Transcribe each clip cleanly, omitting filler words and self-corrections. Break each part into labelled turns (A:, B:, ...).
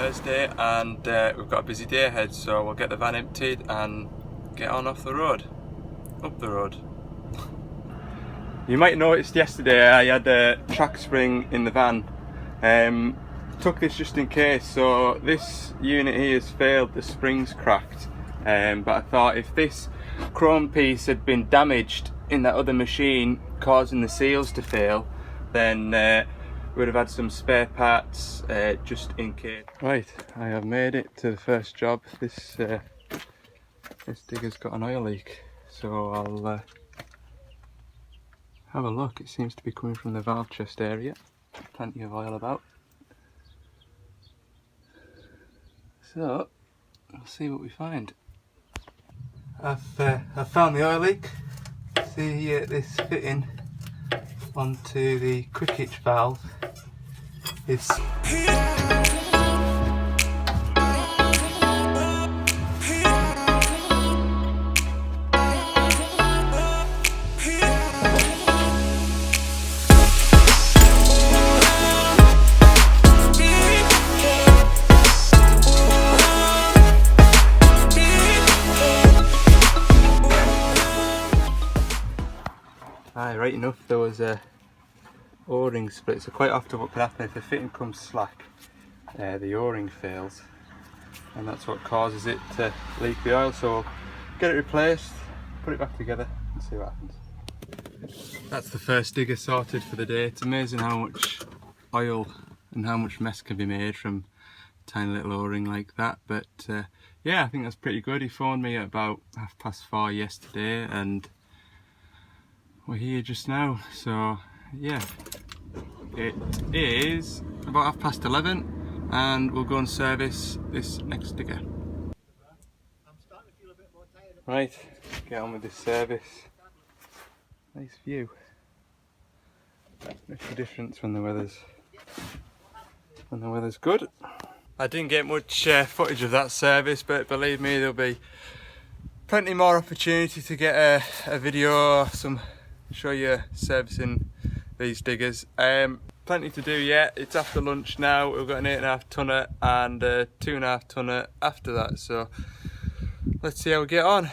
A: Thursday and we've got a busy day ahead, so we'll get the van emptied and get on off the road, up the road. You might have noticed yesterday I had a track spring in the van. Took this just in case, so this unit here has failed, the spring's cracked, but I thought if this chrome piece had been damaged in that other machine causing the seals to fail, then we'd have had some spare parts just in case. Right, I have made it to the first job. This digger's got an oil leak, so I'll have a look. It seems to be coming from the valve chest area. Plenty of oil about. So, we'll see what we find. I've found the oil leak. See this fitting onto the quick hitch valve is right enough. There was a o-ring split, so quite often what can happen if the fitting comes slack, the o-ring fails, and that's what causes it to leak the oil. So we'll get it replaced, put it back together and see what happens. That's the first digger sorted for the day. It's amazing how much oil and how much mess can be made from a tiny little o-ring like that, but yeah, I think that's pretty good. He phoned me at about 4:30 yesterday and we're here just now, so yeah, it is about 11:30 and we'll go and service this next digger. Right, get on with this service. Nice view. Makes a difference when the weather's good. I didn't get much footage of that service, but believe me, there'll be plenty more opportunity to get a video, show you servicing these diggers. Plenty to do yet. It's after lunch now. We've got an 8.5 tonner and a 2.5 tonner after that, so let's see how we get on.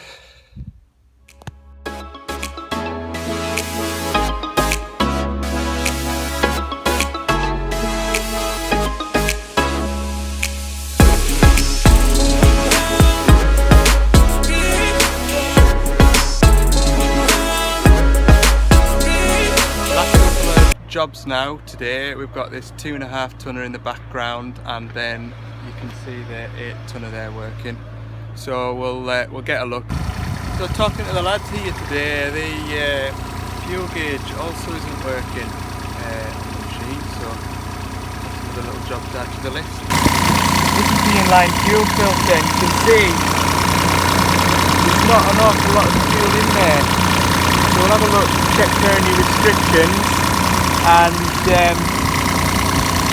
A: Jobs now today. We've got this 2.5 tonner in the background, and then you can see the 8 tonner there working. So we'll get a look. So talking to the lads here today, the fuel gauge also isn't working on the machine, so that's another little job to add to the list. This is the inline fuel filter, and you can see there's not an awful lot of fuel in there. So we'll have a look, check for any restrictions, and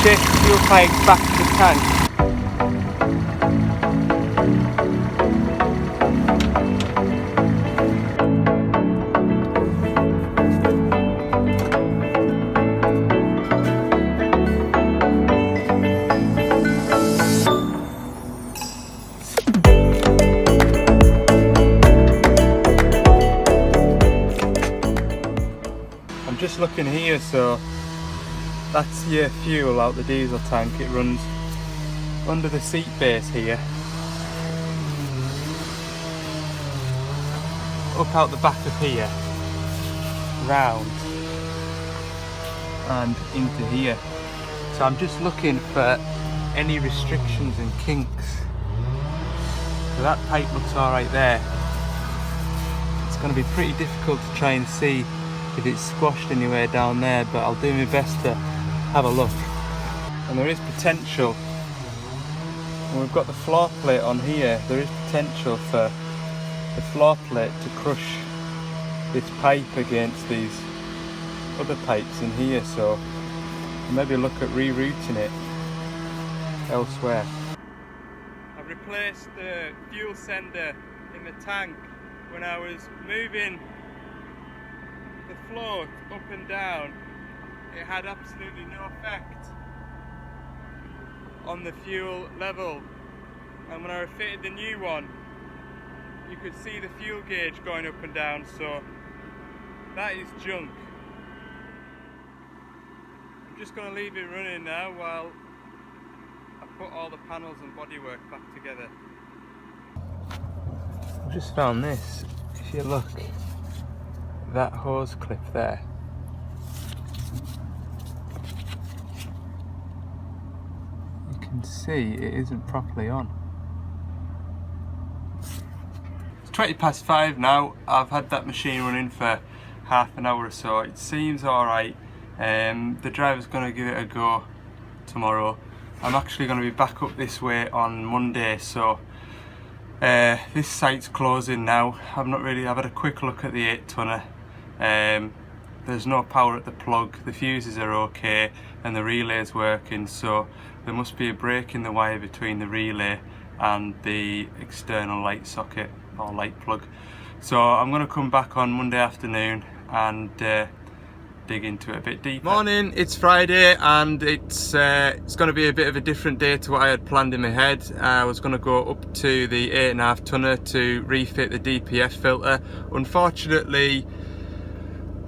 A: chase the fuel pipe back to the tank. I'm just looking here, so that's your fuel out the diesel tank. It runs under the seat base here, up out the back of here, round and into here. So I'm just looking for any restrictions and kinks. So that pipe looks alright there. It's going to be pretty difficult to try and see if it's squashed anywhere down there, but I'll do my best to have a look. And there is potential, when we've got the floor plate on here, there is potential for the floor plate to crush this pipe against these other pipes in here, so maybe look at rerouting it elsewhere. I've replaced the fuel sender in the tank. When I was moving the float up and down, it had absolutely no effect on the fuel level, and when I refitted the new one you could see the fuel gauge going up and down, so that is junk. I'm just going to leave it running now while I put all the panels and bodywork back together. I've just found this. If you look, that hose clip there, you can see it isn't properly on. It's 5:20 now. I've had that machine running for half an hour or so. It seems alright. The driver's going to give it a go tomorrow. I'm actually going to be back up this way on Monday, so this site's closing now. I've had a quick look at the 8-tonner. There's no power at the plug, the fuses are okay and the relay's working, so there must be a break in the wire between the relay and the external light socket or light plug. So I'm going to come back on Monday afternoon and dig into it a bit deeper. Morning, it's Friday and it's going to be a bit of a different day to what I had planned in my head. I was going to go up to the 8.5 tonner to refit the DPF filter. Unfortunately,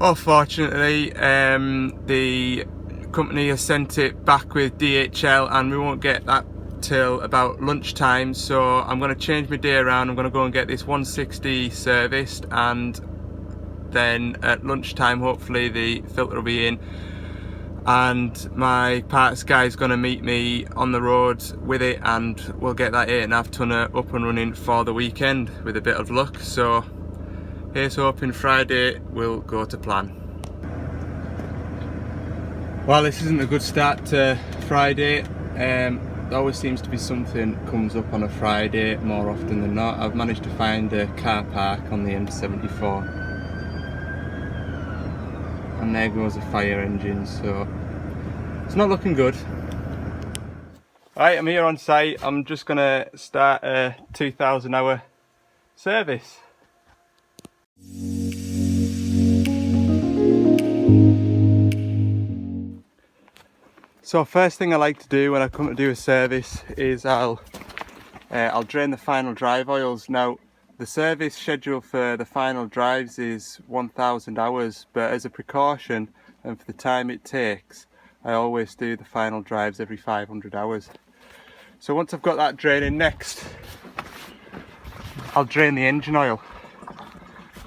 A: or fortunately, the company has sent it back with DHL and we won't get that till about lunchtime, so I'm going to change my day around. I'm going to go and get this 160 serviced, and then at lunchtime hopefully the filter will be in and my parts guy is going to meet me on the road with it, and we'll get that 8.5 tonner up and running for the weekend with a bit of luck. So here's hoping Friday will go to plan. Well, this isn't a good start to Friday. There always seems to be something comes up on a Friday more often than not. I've managed to find a car park on the M74 and there goes a fire engine, so it's not looking good. Right, I'm here on site. I'm just going to start a 2,000 hour service. So first thing I like to do when I come to do a service is I'll drain the final drive oils. Now the service schedule for the final drives is 1,000 hours, but as a precaution and for the time it takes, I always do the final drives every 500 hours. So once I've got that draining, next I'll drain the engine oil.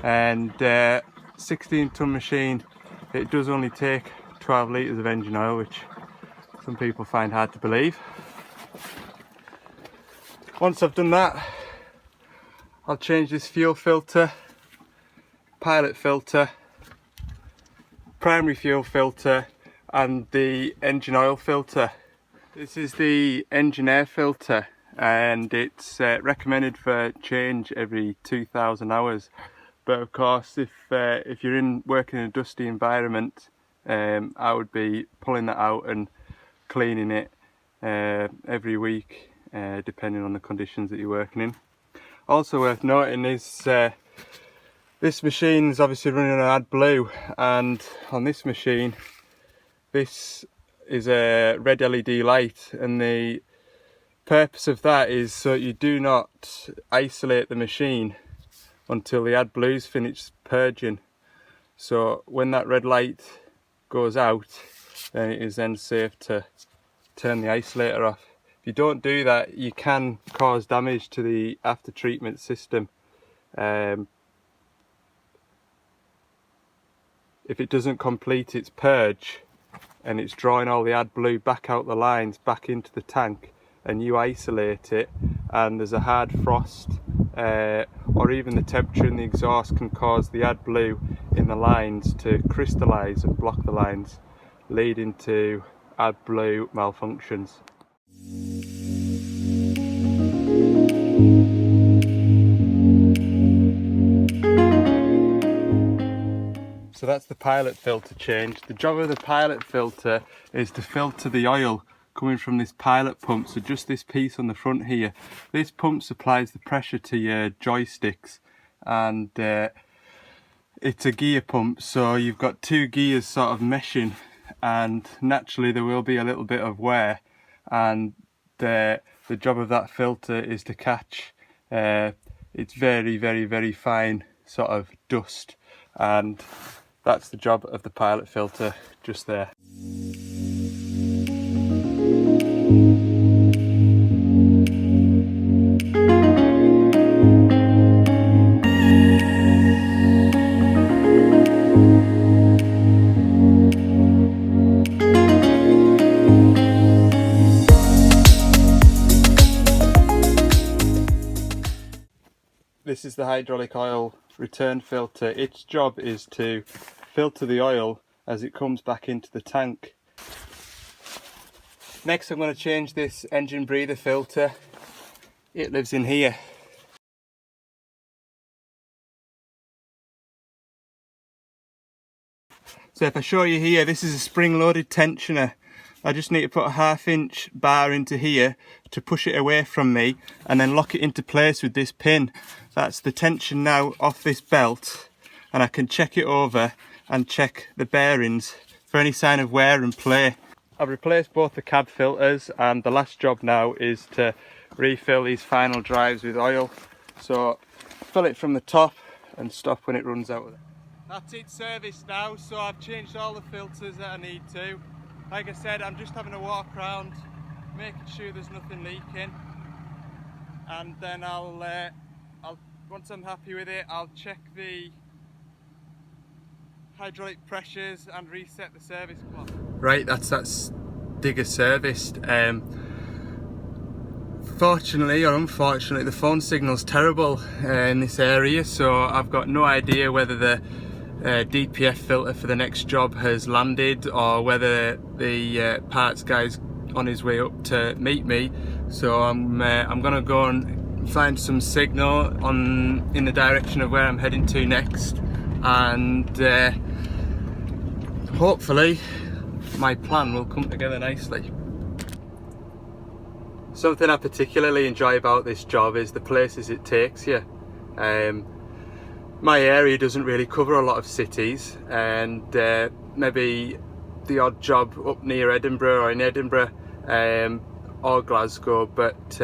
A: And 16-ton machine, it does only take 12 litres of engine oil, which some people find hard to believe. Once I've done that, I'll change this fuel filter, pilot filter, primary fuel filter and the engine oil filter. This is the engine air filter and it's recommended for change every 2,000 hours. But of course, if you're working in a dusty environment, I would be pulling that out and cleaning it every week, depending on the conditions that you're working in. Also worth noting is this machine is obviously running on AdBlue, and on this machine this is a red LED light, and the purpose of that is so you do not isolate the machine until the AdBlue's finished purging. So when that red light goes out, then it is then safe to turn the isolator off. If you don't do that, you can cause damage to the after treatment system. If it doesn't complete its purge and it's drawing all the AdBlue back out the lines, back into the tank, and you isolate it and there's a hard frost or even the temperature in the exhaust can cause the AdBlue in the lines to crystallise and block the lines, leading to AdBlue malfunctions. So that's the pilot filter change. The job of the pilot filter is to filter the oil coming from this pilot pump, so just this piece on the front here. This pump supplies the pressure to your joysticks, and it's a gear pump, so you've got two gears sort of meshing, and naturally there will be a little bit of wear, and the job of that filter is to catch it's very fine sort of dust, and that's the job of the pilot filter just there. This is the hydraulic oil return filter. Its job is to filter the oil as it comes back into the tank. Next I'm going to change this engine breather filter. It lives in here. So if I show you here, this is a spring loaded tensioner. I just need to put a 1/2 inch bar into here to push it away from me and then lock it into place with this pin. That's the tension now off this belt, and I can check it over and check the bearings for any sign of wear and play. I've replaced both the cab filters, and the last job now is to refill these final drives with oil. So fill it from the top and stop when it runs out. That's it serviced now, so I've changed all the filters that I need to. Like I said, I'm just having a walk around, making sure there's nothing leaking, and then I'll once I'm happy with it, I'll check the hydraulic pressures and reset the service clock. Right, that's digger serviced. Fortunately or unfortunately, the phone signal's terrible in this area, so I've got no idea whether the DPF filter for the next job has landed or whether the parts guy's on his way up to meet me. So I'm gonna go and find some signal in the direction of where I'm heading to next, and hopefully my plan will come together nicely. Something I particularly enjoy about this job is the places it takes you. My area doesn't really cover a lot of cities, and maybe the odd job up near Edinburgh or in Edinburgh or Glasgow, but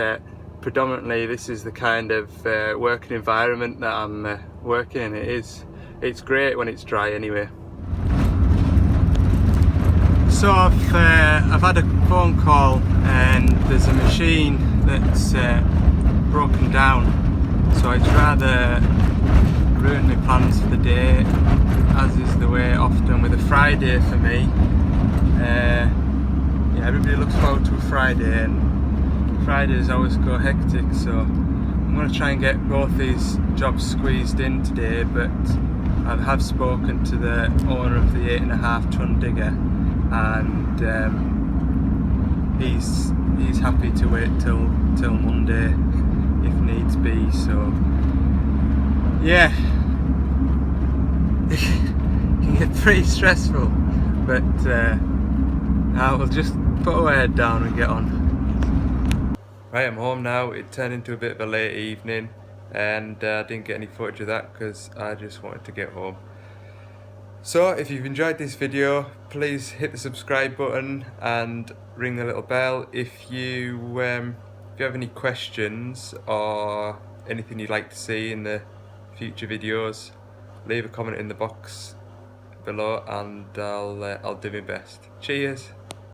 A: predominantly this is the kind of working environment that I'm working in. It's great when it's dry anyway. So I've had a phone call, and there's a machine that's broken down, so it's rather ruined my plans for the day, as is the way often with a Friday for me. Yeah, everybody looks forward to a Friday, and Fridays always go hectic, so I'm going to try and get both these jobs squeezed in today, but I have spoken to the owner of the 8.5 ton digger, and he's happy to wait till Monday if needs be. So yeah, it can get pretty stressful, but I will just put our head down and get on. Right, I'm home now. It turned into a bit of a late evening, and I didn't get any footage of that because I just wanted to get home. So if you've enjoyed this video, please hit the subscribe button and ring the little bell. If you have any questions or anything you'd like to see in the future videos, leave a comment in the box below, and I'll do my best. Cheers.